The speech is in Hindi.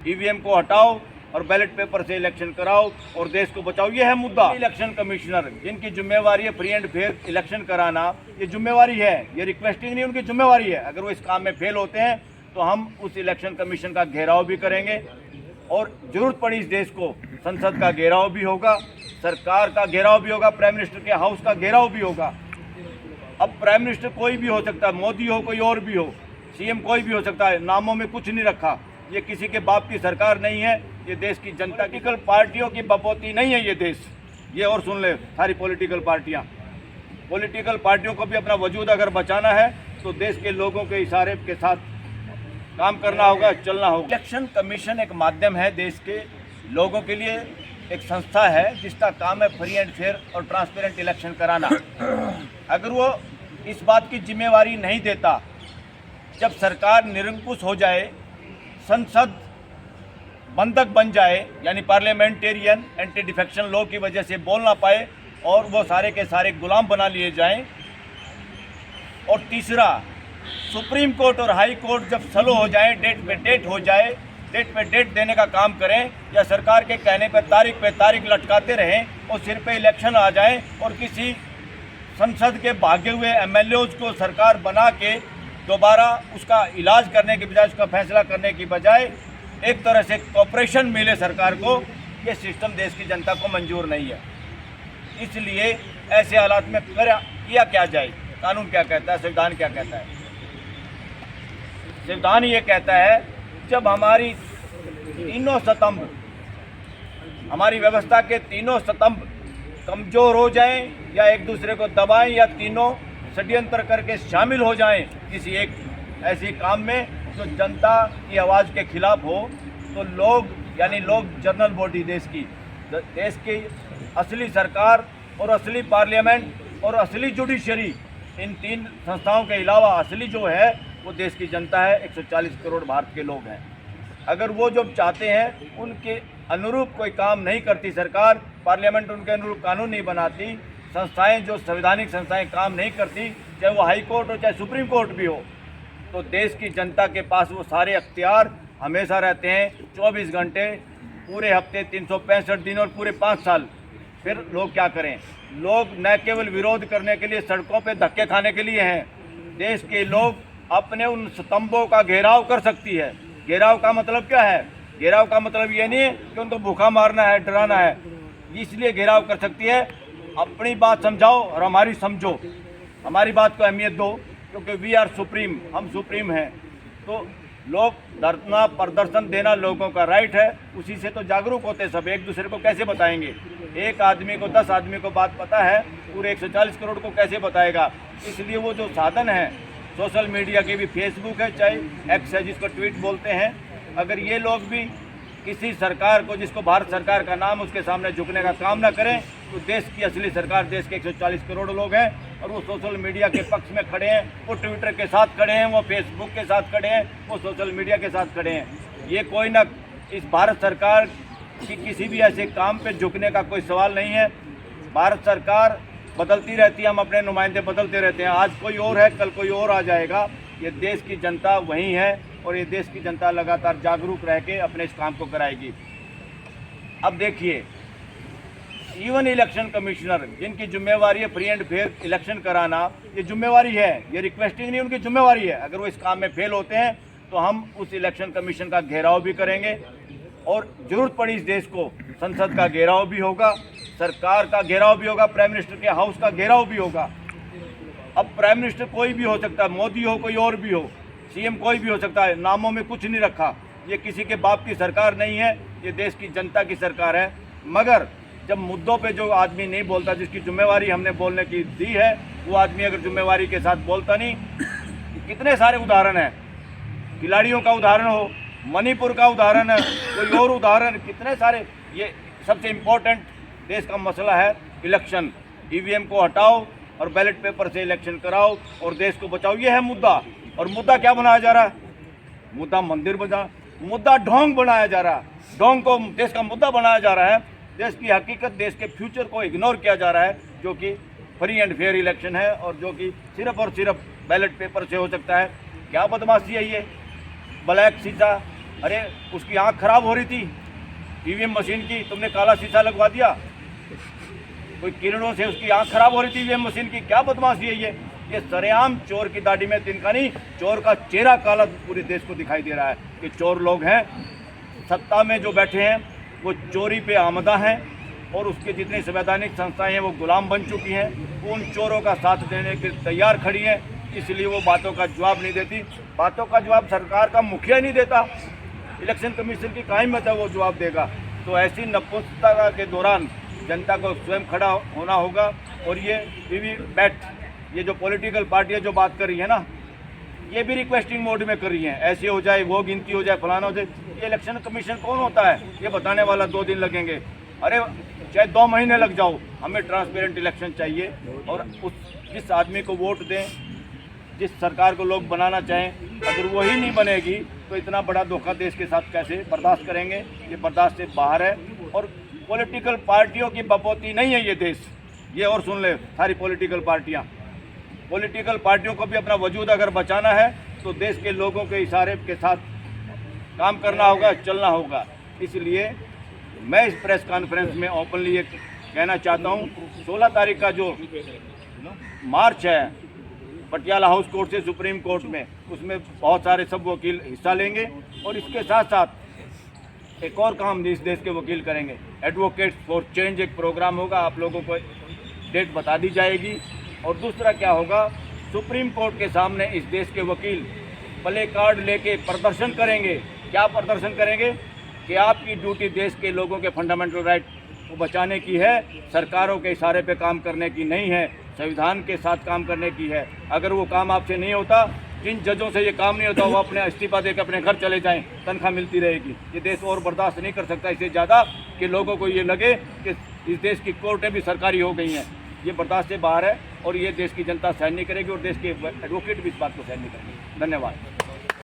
ईवीएम को हटाओ और बैलेट पेपर से इलेक्शन कराओ और देश को बचाओ, ये है मुद्दा। इलेक्शन कमिश्नर जिनकी जिम्मेवारी है फ्री एंड फेयर इलेक्शन कराना, ये जिम्मेवारी है, ये रिक्वेस्टिंग नहीं, उनकी जिम्मेवारी है। अगर वो इस काम में फेल होते हैं तो हम उस इलेक्शन कमीशन का घेराव भी करेंगे और जरूरत पड़ी इस देश को संसद का घेराव भी होगा, सरकार का घेराव भी होगा, प्राइम मिनिस्टर के हाउस का घेराव भी होगा। अब प्राइम मिनिस्टर कोई भी हो सकता है, मोदी हो, कोई और भी हो, सीएम कोई भी हो सकता है, नामों में कुछ नहीं रखा। ये किसी के बाप की सरकार नहीं है, ये देश की जनता की, कल पार्टियों की बपोती नहीं है ये देश। ये और सुन ले सारी पॉलिटिकल पार्टियों को भी अपना वजूद अगर बचाना है तो देश के लोगों के इशारे के साथ काम करना होगा, चलना होगा। इलेक्शन कमीशन एक माध्यम है, देश के लोगों के लिए एक संस्था है जिसका काम है फ्री एंड फेयर और ट्रांसपेरेंट इलेक्शन कराना। अगर वो इस बात की जिम्मेवारी नहीं देता, जब सरकार निरंकुश हो जाए, संसद बंधक बन जाए, यानी पार्लियामेंटेरियन एंटी डिफेक्शन लॉ की वजह से बोल ना पाए और वो सारे के सारे गुलाम बना लिए जाएं, और तीसरा सुप्रीम कोर्ट और हाई कोर्ट जब स्लो हो जाए, डेट पे डेट देने का काम करें, या सरकार के कहने पे तारीख लटकाते रहें और सिर पे इलेक्शन आ जाए और किसी संसद के भागे हुए एमएलएज को सरकार बना के दोबारा उसका इलाज करने के बजाय, उसका फैसला करने की बजाय एक तरह से कॉपरेशन मिले सरकार को, ये सिस्टम देश की जनता को मंजूर नहीं है। इसलिए ऐसे हालात में किया क्या जाए? कानून क्या कहता है, संविधान क्या कहता है? संविधान ये कहता है जब हमारी तीनों स्तंभ, हमारी व्यवस्था के तीनों स्तंभ कमजोर हो जाएं या एक दूसरे को दबाएं या तीनों षड्यंत्र करके शामिल हो जाएं किसी एक ऐसी काम में जो जनता की आवाज़ के खिलाफ हो, तो लोग यानी जनरल बॉडी देश की असली सरकार और असली पार्लियामेंट और असली जुडिशरी, इन तीन संस्थाओं के अलावा असली जो है वो देश की जनता है, 140 करोड़ भारत के लोग हैं। अगर वो जो चाहते हैं उनके अनुरूप कोई काम नहीं करती सरकार, पार्लियामेंट उनके अनुरूप कानून नहीं बनाती, संस्थाएं जो संवैधानिक संस्थाएं काम नहीं करती, चाहे वो हाई कोर्ट हो चाहे सुप्रीम कोर्ट भी हो, तो देश की जनता के पास वो सारे अख्तियार हमेशा रहते हैं, 24 घंटे, पूरे हफ्ते, 365 दिन और पूरे 5 साल। फिर लोग क्या करें? लोग न केवल विरोध करने के लिए सड़कों पे धक्के खाने के लिए हैं, देश के लोग अपने उन स्तंभों का घेराव कर सकती है। घेराव का मतलब क्या है? घेराव का मतलब ये नहीं है कि उनको भूखा मारना है, डराना है, इसलिए घेराव कर सकती है। अपनी बात समझाओ और हमारी समझो, हमारी बात को अहमियत दो, क्योंकि वी आर सुप्रीम, हम सुप्रीम हैं। तो लोग धरना प्रदर्शन देना लोगों का राइट है, उसी से तो जागरूक होते सब। एक दूसरे को कैसे बताएंगे? एक आदमी को 10 आदमी को बात पता है, पूरे 140 करोड़ को कैसे बताएगा? इसलिए वो जो साधन है सोशल मीडिया के भी, फेसबुक है चाहे एक्स है जिसको ट्वीट बोलते हैं, अगर ये लोग भी किसी सरकार को, जिसको भारत सरकार का नाम, उसके सामने झुकने का काम ना करें, तो देश की असली सरकार, देश के 140 करोड़ लोग हैं और वो सोशल मीडिया के पक्ष में खड़े हैं, वो ट्विटर के साथ खड़े हैं, वो फेसबुक के साथ खड़े हैं, वो सोशल मीडिया के साथ खड़े हैं। ये कोई ना, इस भारत सरकार की किसी भी ऐसे काम पे झुकने का कोई सवाल नहीं है। भारत सरकार बदलती रहती है, हम अपने नुमाइंदे बदलते रहते हैं, आज कोई और है, कल कोई और आ जाएगा। ये देश की जनता वही है और ये देश की जनता लगातार जागरूक रह के अपने इस काम को कराएगी। अब देखिए, इवन इलेक्शन कमिश्नर जिनकी जिम्मेवारी है फ्री एंड फेयर इलेक्शन कराना, ये जिम्मेवारी है, ये रिक्वेस्टिंग नहीं, उनकी जिम्मेवारी है। अगर वो इस काम में फेल होते हैं तो हम उस इलेक्शन कमीशन का घेराव भी करेंगे और जरूरत पड़ी इस देश को संसद का घेराव भी होगा, सरकार का घेराव भी होगा, प्राइम मिनिस्टर के हाउस का घेराव भी होगा। अब प्राइम मिनिस्टर कोई भी हो सकता है, मोदी हो, कोई और भी हो, सीएम कोई भी हो सकता है, नामों में कुछ नहीं रखा। ये किसी के बाप की सरकार नहीं है, ये देश की जनता की सरकार है। मगर जब मुद्दों पे जो आदमी नहीं बोलता, जिसकी जिम्मेवारी हमने बोलने की दी है, वो आदमी अगर जिम्मेवारी के साथ बोलता नहीं, कितने सारे उदाहरण हैं, खिलाड़ियों का उदाहरण हो, मणिपुर का उदाहरण है, कोई और उदाहरण, कितने सारे। ये सबसे इम्पोर्टेंट देश का मसला है इलेक्शन। ईवीएम को हटाओ और बैलेट पेपर से इलेक्शन कराओ और देश को बचाओ, ये है मुद्दा। और मुद्दा क्या बनाया जा रहा है? मुद्दा मंदिर मुद्दा ढोंग बनाया जा रहा है। ढोंग को देश का मुद्दा बनाया जा रहा है। देश की हकीकत, देश के फ्यूचर को इग्नोर किया जा रहा है, जो कि फ्री एंड फेयर इलेक्शन है और जो कि सिर्फ और सिर्फ बैलेट पेपर से हो सकता है। क्या बदमाशी है ये? ब्लैक शीशा अरे उसकी आंख खराब हो रही थी ईवीएम मशीन की, तुमने काला शीशा लगवा दिया। कोई किरणों से उसकी आंख खराब हो रही थी ईवीएम मशीन की। क्या बदमाशी है ये सरेआम चोर की दाढ़ी में तिनका नहीं, चोर का चेहरा काला पूरे देश को दिखाई दे रहा है कि चोर लोग हैं। सत्ता में जो बैठे हैं वो चोरी पे आमदा हैं और उसके जितनी संवैधानिक संस्थाएं हैं वो गुलाम बन चुकी हैं। उन चोरों का साथ देने के तैयार खड़ी हैं, इसलिए वो बातों का जवाब नहीं देती। बातों का जवाब सरकार का मुखिया ही नहीं देता, इलेक्शन कमीशन की कहाँ हिम्मत है वो जवाब देगा। तो ऐसी नपुंसकता के दौरान जनता को स्वयं खड़ा होना होगा। और ये वीवीपैट, ये जो पॉलिटिकल पार्टियाँ जो बात कर रही है ना, ये भी रिक्वेस्टिंग मोड में कर रही हैं, ऐसे हो जाए, वो गिनती हो जाए, फलाना हो जाए। ये इलेक्शन कमीशन कौन होता है ये बताने वाला? 2 दिन लगेंगे, अरे चाहे 2 महीने लग जाओ, हमें ट्रांसपेरेंट इलेक्शन चाहिए। और जिस आदमी को वोट दें, जिस सरकार को लोग बनाना चाहें, अगर वही नहीं बनेगी तो इतना बड़ा धोखा देश के साथ कैसे बर्दाश्त करेंगे? ये बर्दाश्त से बाहर है। और पॉलिटिकल पार्टियों की बपौती नहीं है ये देश। ये और सुन ले सारी पॉलिटिकल पार्टियों को भी अपना वजूद अगर बचाना है तो देश के लोगों के इशारे के साथ काम करना होगा, चलना होगा। इसलिए मैं इस प्रेस कॉन्फ्रेंस में ओपनली ये कहना चाहता हूँ, 16 तारीख का जो मार्च है पटियाला हाउस कोर्ट से सुप्रीम कोर्ट में, उसमें बहुत सारे सब वकील हिस्सा लेंगे। और इसके साथ साथ एक और काम इस देश के वकील करेंगे, एडवोकेट्स फॉर चेंज एक प्रोग्राम होगा, आप लोगों को डेट बता दी जाएगी। और दूसरा क्या होगा, सुप्रीम कोर्ट के सामने इस देश के वकील प्ले कार्ड लेके प्रदर्शन करेंगे। क्या प्रदर्शन करेंगे? कि आपकी ड्यूटी देश के लोगों के फंडामेंटल राइट को बचाने की है, सरकारों के इशारे पे काम करने की नहीं है, संविधान के साथ काम करने की है। अगर वो काम आपसे नहीं होता, जिन जजों से ये काम नहीं होता, वो अपने इस्तीफा देकर अपने घर चले जाएं, तनख्वाह मिलती रहेगी। ये देश और बर्दाश्त नहीं कर सकता इससे ज़्यादा कि लोगों को ये लगे कि इस देश की कोर्टें भी सरकारी हो गई हैं। ये बर्दाश्त से बाहर है और ये देश की जनता सहन नहीं करेगी और देश के एडवोकेट भी इस बात को सहन नहीं करेंगे। धन्यवाद।